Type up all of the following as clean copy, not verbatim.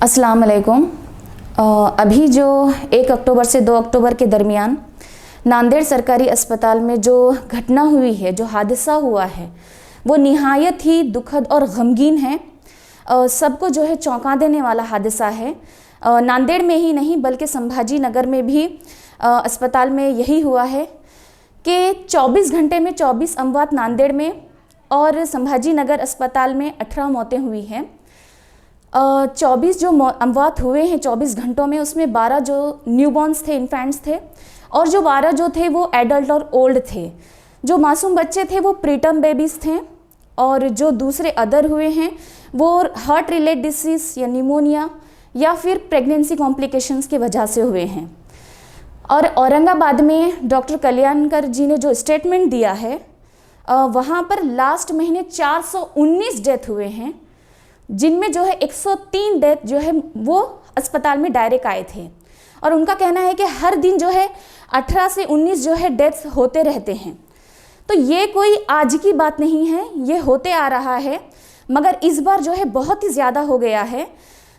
अस्सलाम वालेकुम। अभी जो 1 अक्टूबर से 2 अक्टूबर के दरमियान नांदेड़ सरकारी अस्पताल में जो घटना हुई है, जो हादसा हुआ है, वो निहायत ही दुखद और गमगीन है। सबको जो है चौंका देने वाला हादसा है। नांदेड़ में ही नहीं बल्कि संभाजी नगर में भी अस्पताल में यही हुआ है कि 24 घंटे में 24 अमवात नांदेड़ में और संभाजी नगर अस्पताल में 18 मौतें हुई हैं। 24 जो अमवात हुए हैं 24 घंटों में, उसमें 12 जो न्यूबॉर्न्स थे, इन्फेंट्स थे, और जो 12 जो थे वो एडल्ट और ओल्ड थे। जो मासूम बच्चे थे वो प्रीटर्म बेबीज़ थे, और जो दूसरे अदर हुए हैं वो हार्ट रिलेटेड डिसीज़ या निमोनिया या फिर प्रेगनेंसी कॉम्प्लिकेशंस की वजह से हुए हैं। और औरंगाबाद में डॉक्टर कल्याणकर जी ने जो स्टेटमेंट दिया है, वहाँ पर लास्ट महीने 419 डेथ हुए हैं, जिनमें जो है 103 डेथ जो है वो अस्पताल में डायरेक्ट आए थे। और उनका कहना है कि हर दिन जो है 18 से 19 जो है डेथ्स होते रहते हैं। तो ये कोई आज की बात नहीं है, ये होते आ रहा है, मगर इस बार जो है बहुत ही ज़्यादा हो गया है।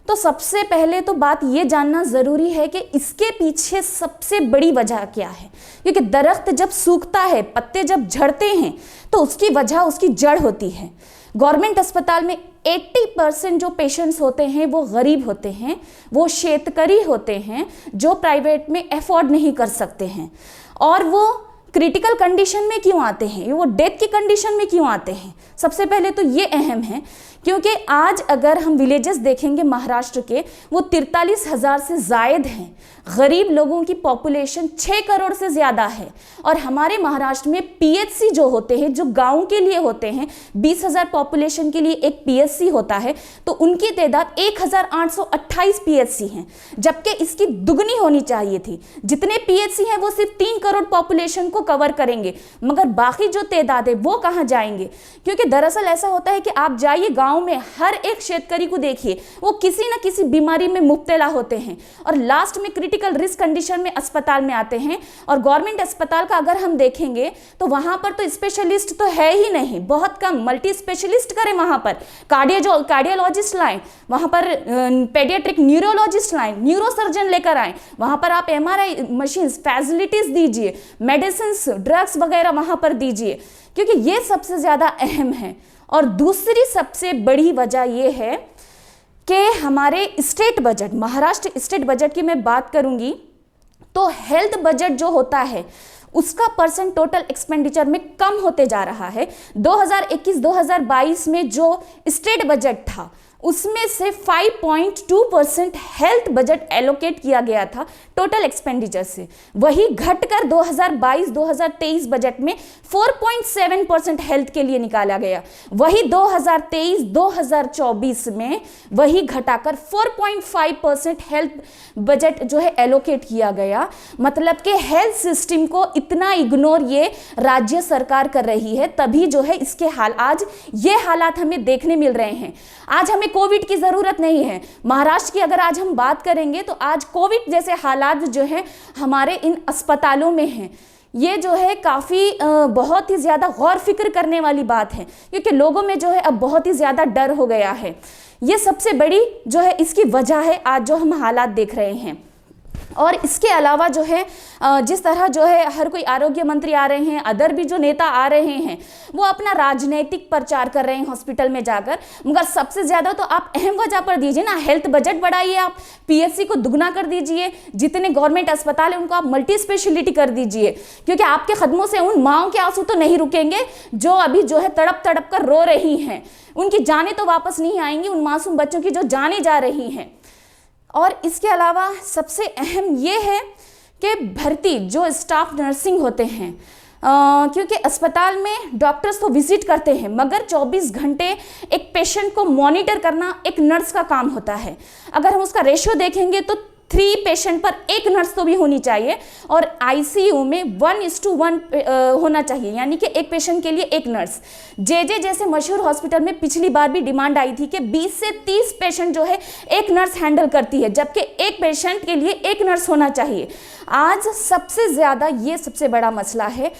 तो सबसे पहले तो बात ये जानना ज़रूरी है कि इसके पीछे सबसे बड़ी वजह क्या है, क्योंकि दरख्त जब सूखता है, पत्ते जब झड़ते हैं, तो उसकी वजह उसकी जड़ होती है। गवर्नमेंट अस्पताल में 80% जो पेशेंट्स होते हैं वो गरीब होते हैं, वो शेतकरी होते हैं जो प्राइवेट में अफोर्ड नहीं कर सकते हैं। और वो क्रिटिकल कंडीशन में क्यों आते हैं, वो डेथ की कंडीशन में क्यों आते हैं? सबसे पहले तो ये अहम है, क्योंकि आज अगर हम विलेजेस देखेंगे महाराष्ट्र के, वो 43,000 से ज़ायद हैं। गरीब लोगों की पॉपुलेशन 6 करोड़ से ज़्यादा है। और हमारे महाराष्ट्र में पीएचसी जो होते हैं, जो गांव के लिए होते हैं, 20,000 पॉपुलेशन के लिए एक पीएचसी होता है, तो उनकी तादाद 1,828 पीएचसी हैं, जबकि इसकी दुगनी होनी चाहिए थी। जितने पीएचसी हैं वो सिर्फ 3 करोड़ पॉपुलेशन को कवर करेंगे, मगर बाकी जो तादाद है वो कहाँ जाएंगे? क्योंकि दरअसल ऐसा होता है कि आप जाइए गाँव में, हर एक शेतकरी को देखिए, वो किसी न किसी बीमारी में मुब्तला होते हैं और लास्ट में क्रिटिकल रिस्क कंडीशन में अस्पताल में आते हैं। और गवर्नमेंट अस्पताल का अगर हम देखेंगे तो वहां पर तो स्पेशलिस्ट तो है ही नहीं, बहुत कम। मल्टी स्पेशलिस्ट करें वहां पर, कार्डियोलॉजिस्ट लाएं, वहां पर पेडियाट्रिक न्यूरोलॉजिस्ट लाएं, न्यूरोसर्जन लेकर आएं, वहां पर आप एमआरआई मशीन्स फैसिलिटीज दीजिए, मेडिसिन ड्रग्स वगैरह वहां पर दीजिए, क्योंकि ये सबसे ज्यादा अहम है। और दूसरी सबसे बड़ी वजह यह है कि हमारे state budget, Maharashtra state budget की मैं बात करूंगी तो हेल्थ बजट जो होता है उसका परसेंट टोटल एक्सपेंडिचर में कम होते जा रहा है। 2021-2022 में जो स्टेट बजट था उसमें से 5.2% हेल्थ बजट एलोकेट किया गया था टोटल एक्सपेंडिचर से, वही घटकर 2022-2023 बजट में 4.7% हेल्थ के लिए निकाला गया। वही 2023-2024 में वही घटाकर 4.5% हेल्थ बजट जो है एलोकेट किया गया। मतलब कि हेल्थ सिस्टम को इतना इग्नोर ये राज्य सरकार कर रही है, तभी जो है इसके आज ये हालात हमें देखने मिल रहे हैं। आज हमें कोविड की ज़रूरत नहीं है। महाराष्ट्र की अगर आज हम बात करेंगे तो आज कोविड जैसे हालात जो है हमारे इन अस्पतालों में हैं। ये जो है काफ़ी बहुत ही ज़्यादा गौर फिक्र करने वाली बात है, क्योंकि लोगों में जो है अब बहुत ही ज़्यादा डर हो गया है। ये सबसे बड़ी जो है इसकी वजह है आज जो हम हालात देख रहे हैं। और इसके अलावा जो है जिस तरह जो है हर कोई आरोग्य मंत्री आ रहे हैं, अदर भी जो नेता आ रहे हैं, वो अपना राजनीतिक प्रचार कर रहे हैं हॉस्पिटल में जाकर, मगर सबसे ज़्यादा तो आप अहम वजह पर दीजिए ना, हेल्थ बजट बढ़ाइए, आप पीएचसी को दुगना कर दीजिए, जितने गवर्नमेंट अस्पताल है उनको आप मल्टी स्पेशलिटी कर दीजिए, क्योंकि आपके कदमों से उन माँओं के आंसू तो नहीं रुकेंगे जो अभी जो है तड़प तड़प कर रो रही हैं। उनकी जानें तो वापस नहीं आएंगी, उन मासूम बच्चों की जो जाने जा रही हैं। और इसके अलावा सबसे अहम ये है कि भर्ती जो स्टाफ नर्सिंग होते हैं, क्योंकि अस्पताल में डॉक्टर्स तो विजिट करते हैं, मगर 24 घंटे एक पेशेंट को मॉनिटर करना एक नर्स का काम होता है। अगर हम उसका रेशियो देखेंगे तो 3 पेशेंट पर 1 नर्स तो भी होनी चाहिए, और आईसीयू में 1:1 होना चाहिए, यानी कि एक पेशेंट के लिए 1 नर्स। जेजे जैसे मशहूर हॉस्पिटल में पिछली बार भी डिमांड आई थी कि 20 से 30 पेशेंट जो है 1 नर्स हैंडल करती है, जबकि एक पेशेंट के लिए 1 नर्स होना चाहिए। आज सबसे ज़्यादा ये सबसे बड़ा मसला है।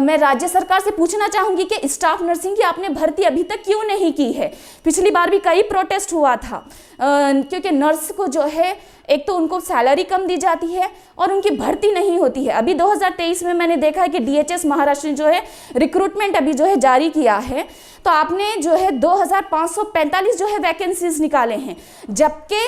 मैं राज्य सरकार से पूछना चाहूँगी कि स्टाफ नर्सिंग की आपने भर्ती अभी तक क्यों नहीं की है। पिछली बार भी कई प्रोटेस्ट हुआ था, क्योंकि नर्स को जो है एक तो उनको सैलरी कम दी जाती है और उनकी भर्ती नहीं होती है। अभी 2023 में मैंने देखा है कि DHS महाराष्ट्र ने जो है रिक्रूटमेंट अभी जो है जारी किया है, तो आपने जो है 2545 जो है वैकेंसीज निकाले हैं, जबकि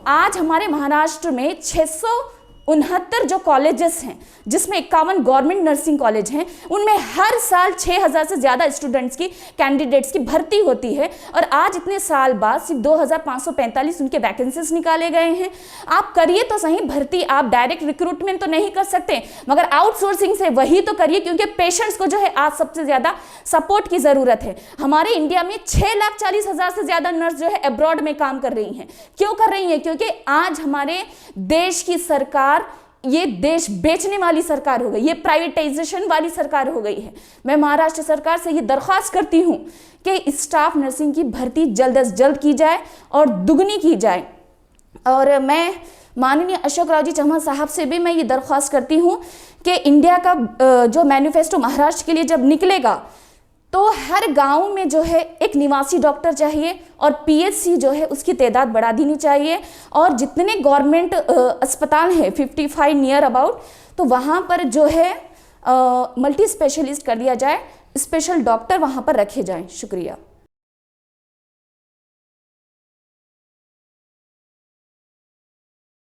आज हमारे महाराष्ट्र में 669 जो कॉलेजेस हैं, जिसमें 51 गवर्नमेंट नर्सिंग कॉलेज हैं, उनमें हर साल 6000 से ज़्यादा स्टूडेंट्स की, कैंडिडेट्स की भर्ती होती है। और आज इतने साल बाद सिर्फ 2545 उनके वैकेंसीज निकाले गए हैं। आप करिए तो सही भर्ती, आप डायरेक्ट रिक्रूटमेंट तो नहीं कर सकते, मगर आउटसोर्सिंग से वही तो करिए, क्योंकि पेशेंट्स को जो है आज सबसे ज़्यादा सपोर्ट की ज़रूरत है। हमारे इंडिया में 6,40,000 से ज़्यादा नर्स जो है अब्रॉड में काम कर रही हैं। क्यों कर रही हैं? क्योंकि आज हमारे देश की सरकार ये देश बेचने वाली सरकार हो गई, ये प्राइवेटाइजेशन वाली सरकार हो गई है। मैं महाराष्ट्र सरकार से ये दरख्वास्त करती हूँ कि स्टाफ नर्सिंग की भर्ती जल्द से जल्द की जाए और दुगनी की जाए। और मैं माननीय अशोक राव जी चौहान साहब से भी मैं ये दरख्वास्त करती हूँ कि इंडिया का जो मैनिफेस्टो महाराष्ट्र के लिए जब निकलेगा, तो हर गांव में जो है एक निवासी डॉक्टर चाहिए और PHC जो है उसकी तादाद बढ़ा देनी चाहिए। और जितने गवर्नमेंट अस्पताल हैं 55 नियर अबाउट, तो वहाँ पर जो है मल्टी स्पेशलिस्ट कर दिया जाए, स्पेशल डॉक्टर वहाँ पर रखे जाएं। शुक्रिया।